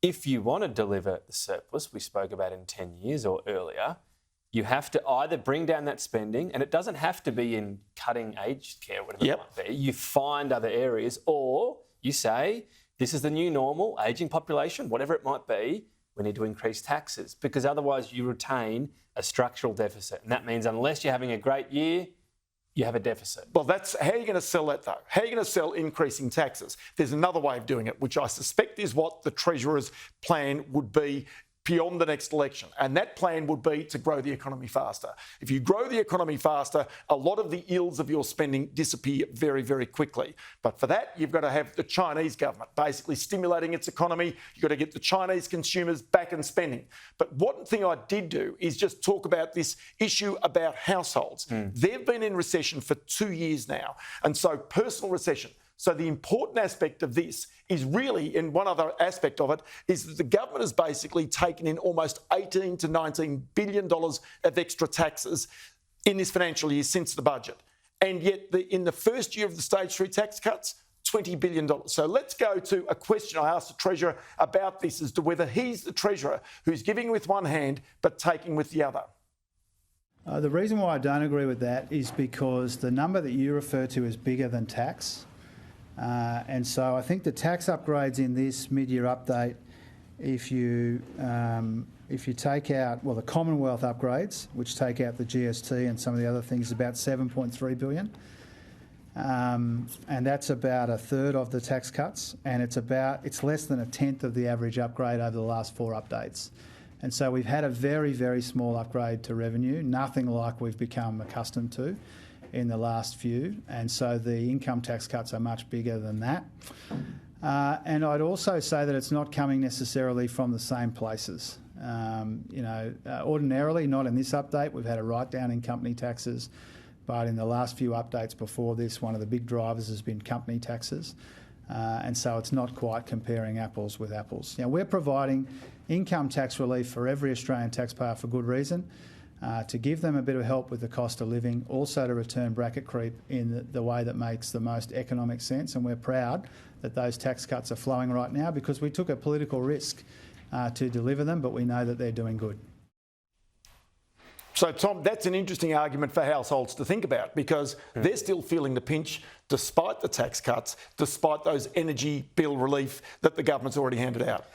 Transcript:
if you want to deliver the surplus we spoke about in 10 years or earlier, you have to either bring down that spending, and it doesn't have to be in cutting aged care, whatever it might be. You find other areas, or you say, this is the new normal, ageing population, whatever it might be, we need to increase taxes, because otherwise you retain a structural deficit. And that means unless you're having a great year, you have a deficit. Well, that's how are you going to sell that, though? How are you going to sell increasing taxes? There's another way of doing it, which I suspect is what the Treasurer's plan would be beyond the next election. And that plan would be to grow the economy faster. If you grow the economy faster, a lot of the ills of your spending disappear very, very quickly. But for that, you've got to have the Chinese government basically stimulating its economy. You've got to get the Chinese consumers back and spending. But one thing I did do is just talk about this issue about households. They've been in recession for 2 years now. And so personal recession. So the important aspect of this is really, and one other aspect of it, is that the government has basically taken in almost $18 to $19 billion of extra taxes in this financial year since the budget. And yet in the first year of the stage 3 tax cuts, $20 billion. So let's go to a question I asked the Treasurer about this as to whether he's the Treasurer who's giving with one hand but taking with the other. The reason why I don't agree with that is because the number that you refer to is bigger than tax. And so I think the tax upgrades in this mid-year update, if you take out, well, the Commonwealth upgrades, which take out the GST and some of the other things, is about $7.3 billion. And that's about a third of the tax cuts, and it's less than a tenth of the average upgrade over the last 4 updates. And so we've had a very, very small upgrade to revenue, nothing like we've become accustomed to in the last few, and so the income tax cuts are much bigger than that. And I'd also say that it's not coming necessarily from the same places. Ordinarily, not in this update, we've had a write-down in company taxes, but in the last few updates before this, one of the big drivers has been company taxes. And so it's not quite comparing apples with apples. Now, we're providing income tax relief for every Australian taxpayer for good reason. To give them a bit of help with the cost of living, also to return bracket creep in the way that makes the most economic sense. And we're proud that those tax cuts are flowing right now because we took a political risk to deliver them, but we know that they're doing good. So, Tom, that's an interesting argument for households to think about because they're still feeling the pinch despite the tax cuts, despite those energy bill relief that the government's already handed out.